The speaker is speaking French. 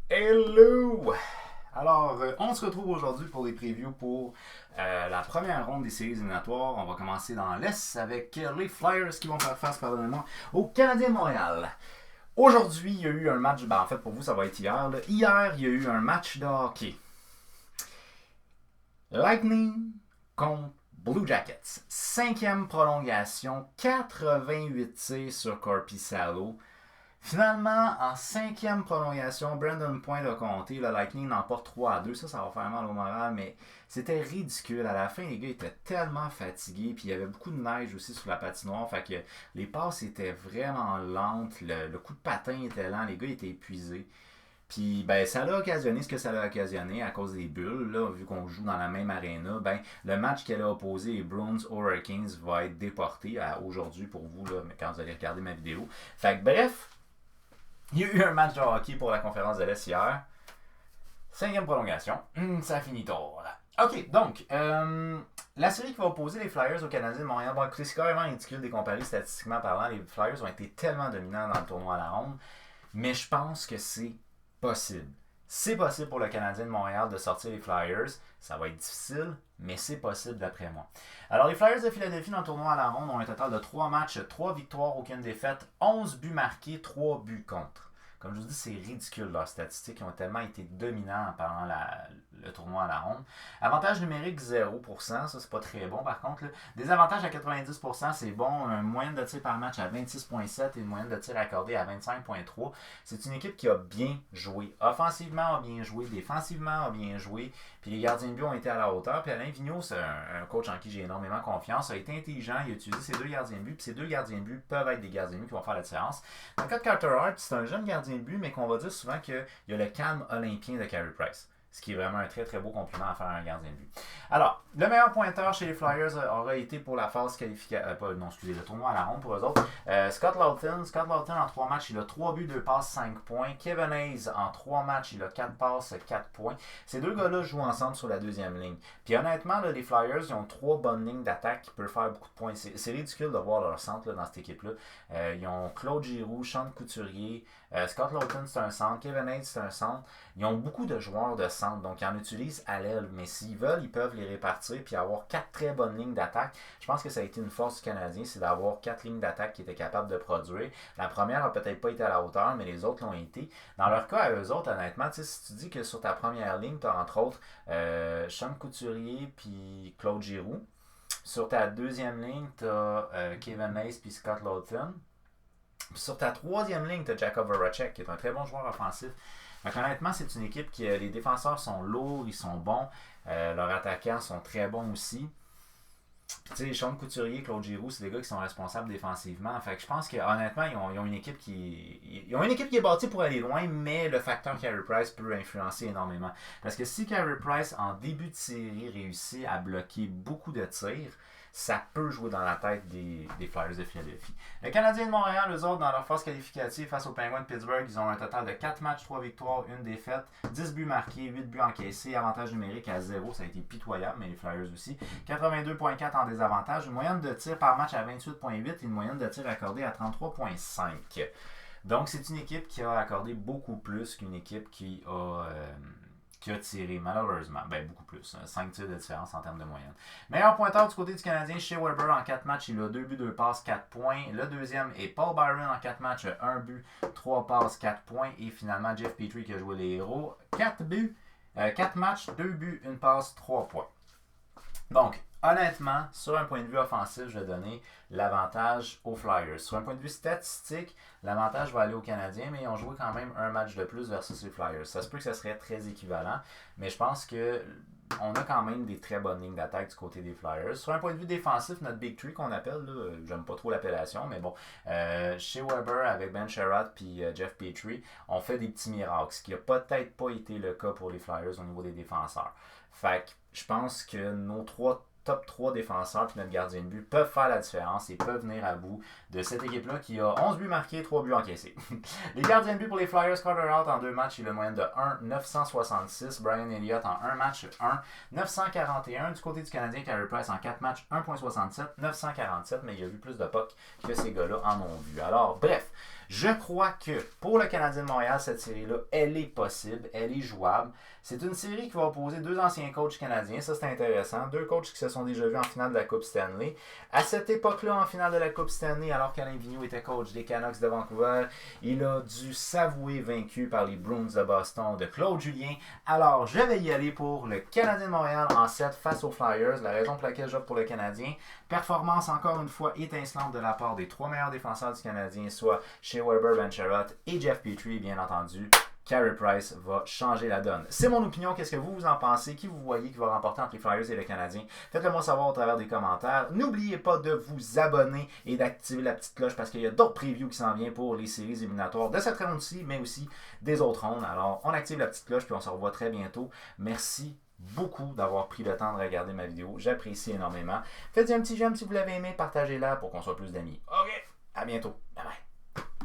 Hello! Alors, on se retrouve aujourd'hui pour les previews pour la première ronde des séries éliminatoires. On va commencer dans l'Est avec les Flyers qui vont faire face, pardonnez-moi, aux Canadiens de Montréal. Aujourd'hui, il y a eu un match, en fait pour vous ça va être hier. Là. Hier, il y a eu un match de hockey. Lightning contre Blue Jackets. Cinquième prolongation, 88 tirs sur Korpisalo. Finalement, en cinquième prolongation, Brandon Point a compté. Le Lightning n'emporte 3-2. Ça va faire mal au moral, mais c'était ridicule. À la fin, les gars étaient tellement fatigués. Puis il y avait beaucoup de neige aussi sur la patinoire. Fait que les passes étaient vraiment lentes. Le coup de patin était lent. Les gars étaient épuisés. Puis ben, ça a occasionné ce que ça a occasionné à cause des bulles, là, vu qu'on joue dans la même aréna. Ben, le match qu'elle a opposé les Bruins Hurricanes va être déporté aujourd'hui pour vous, là, quand vous allez regarder ma vidéo. Fait que bref, il y a eu un match de hockey pour la conférence de l'Est hier. Cinquième prolongation. Ça finit tard. Ok, donc, la série qui va opposer les Flyers aux Canadiens de Montréal. Bon, écoutez, c'est carrément ridicule de comparer statistiquement parlant. Les Flyers ont été tellement dominants dans le tournoi à la ronde. Mais je pense que c'est possible. C'est possible pour le Canadien de Montréal de sortir les Flyers. Ça va être difficile, mais c'est possible d'après moi. Alors, les Flyers de Philadelphie dans le tournoi à la ronde ont un total de 3 matchs, 3 victoires, aucune défaite, 11 buts marqués, 3 buts contre. Comme je vous dis, c'est ridicule leurs statistiques. Ils ont tellement été dominants pendant le tournoi à la ronde. Avantage numérique 0%, ça c'est pas très bon par contre. Là. Désavantage à 90%, c'est bon. Une moyenne de tir par match à 26,7 et une moyenne de tir accordée à 25,3. C'est une équipe qui a bien joué. Offensivement a bien joué, défensivement a bien joué. Puis les gardiens de but ont été à la hauteur. Puis Alain Vigneault, c'est un coach en qui j'ai énormément confiance, a été intelligent, il a utilisé ses deux gardiens de but. Puis ces deux gardiens de but peuvent être des gardiens de but qui vont faire la différence. Dans le cas de Carter Hart, c'est un jeune gardien de but, mais qu'on va dire souvent qu'il y a le calme olympien de Carey Price. Ce qui est vraiment un très très beau compliment à faire à un gardien de but. Alors, le meilleur pointeur chez les Flyers aura été pour la phase qualificative. Le tournoi à la ronde pour eux autres. Scott Laughton. Scott Laughton en 3 matchs, il a 3 buts, 2 passes, 5 points. Kevin Hayes en 3 matchs, il a 4 passes, 4 points. Ces deux gars-là jouent ensemble sur la deuxième ligne. Puis honnêtement, là, les Flyers, ils ont 3 bonnes lignes d'attaque qui peuvent faire beaucoup de points. C'est ridicule de voir leur centre là, dans cette équipe-là. Ils ont Claude Giroux, Sean Couturier, Scott Laughton, c'est un centre. Kevin Hayes, c'est un centre. Ils ont beaucoup de joueurs de centre, donc ils en utilisent à l'aile. Mais s'ils veulent, ils peuvent les répartir puis avoir 4 très bonnes lignes d'attaque. Je pense que ça a été une force du Canadien, c'est d'avoir 4 lignes d'attaque qui étaient capables de produire. La première n'a peut-être pas été à la hauteur, mais les autres l'ont été. Dans leur cas, à eux autres, honnêtement, si tu dis que sur ta première ligne, tu as entre autres Sean Couturier puis Claude Giroux. Sur ta deuxième ligne, tu as Kevin Hayes puis Scott Laughton. Puis sur ta troisième ligne, tu as Jakub Voracek, qui est un très bon joueur offensif. Donc, honnêtement, c'est une équipe qui les défenseurs sont lourds, ils sont bons. Leurs attaquants sont très bons aussi. Puis, tu sais, Sean Couturier, Claude Giroux, c'est des gars qui sont responsables défensivement. Fait que je pense qu'honnêtement, ils ont une équipe qui est bâtie pour aller loin, mais le facteur Carey Price peut influencer énormément. Parce que si Carey Price, en début de série, réussit à bloquer beaucoup de tirs, ça peut jouer dans la tête des Flyers de Philadelphie. Les Canadiens de Montréal, eux autres, dans leur phase qualificative face aux Penguins de Pittsburgh, ils ont un total de 4 matchs, 3 victoires, 1 défaite, 10 buts marqués, 8 buts encaissés, avantage numérique à 0, ça a été pitoyable, mais les Flyers aussi. 82,4 en désavantage, une moyenne de tir par match à 28,8 et une moyenne de tir accordée à 33,5. Donc, c'est une équipe qui a accordé beaucoup plus qu'une équipe qui a tiré, malheureusement. Ben, beaucoup plus. 5 tirs de différence en termes de moyenne. Meilleur pointeur du côté du Canadien, Shea Weber en 4 matchs. Il a 2 buts, 2 passes, 4 points. Le deuxième est Paul Byron en 4 matchs. 1 but, 3 passes, 4 points. Et finalement, Jeff Petrie qui a joué les héros. 4 buts, 4 matchs, 2 buts, 1 passe, 3 points. Donc, honnêtement, sur un point de vue offensif, je vais donner l'avantage aux Flyers. Sur un point de vue statistique, l'avantage va aller aux Canadiens, mais ils ont joué quand même un match de plus versus les Flyers. Ça se peut que ça serait très équivalent, mais je pense que on a quand même des très bonnes lignes d'attaque du côté des Flyers. Sur un point de vue défensif, notre Big Tree qu'on appelle, là, j'aime pas trop l'appellation, mais bon, chez Weber avec Ben Sherratt puis Jeff Petrie, on fait des petits miracles, ce qui n'a peut-être pas été le cas pour les Flyers au niveau des défenseurs. Fait que je pense que nos top 3 défenseurs puis notre gardien de but peuvent faire la différence et peuvent venir à bout de cette équipe-là qui a 11 buts marqués, 3 buts encaissés. Les gardiens de but pour les Flyers, Carter Hart en 2 matchs, il a une moyenne de 1,966. Brian Elliott en 1 match, 1,941. Du côté du Canadien, Carey Price en 4 matchs, 1,67, 947, mais il a vu plus de pucks que ces gars-là en ont vu. Alors, bref, Je crois que pour le Canadien de Montréal, cette série-là, elle est possible, elle est jouable. C'est une série qui va opposer deux anciens coachs canadiens, ça c'est intéressant. Deux coachs qui se sont déjà vus en finale de la Coupe Stanley. À cette époque-là, en finale de la Coupe Stanley, alors qu'Alain Vigneault était coach des Canucks de Vancouver, il a dû s'avouer vaincu par les Bruins de Boston de Claude Julien. Alors, je vais y aller pour le Canadien de Montréal en 7 face aux Flyers. La raison pour laquelle j'opte pour le Canadien, performance encore une fois étincelante de la part des trois meilleurs défenseurs du Canadien, soit Shea Weber, Ben Sherratt et Jeff Petrie, bien entendu. Carey Price va changer la donne. C'est mon opinion. Qu'est-ce que vous en pensez? Qui vous voyez qui va remporter entre les Flyers et le Canadien? Faites-le moi savoir au travers des commentaires. N'oubliez pas de vous abonner et d'activer la petite cloche parce qu'il y a d'autres previews qui s'en viennent pour les séries éliminatoires de cette ronde-ci, mais aussi des autres rondes. Alors, on active la petite cloche puis on se revoit très bientôt. Merci beaucoup d'avoir pris le temps de regarder ma vidéo. J'apprécie énormément. Faites un petit j'aime si vous l'avez aimé. Partagez-la pour qu'on soit plus d'amis. OK, à bientôt. Bye bye.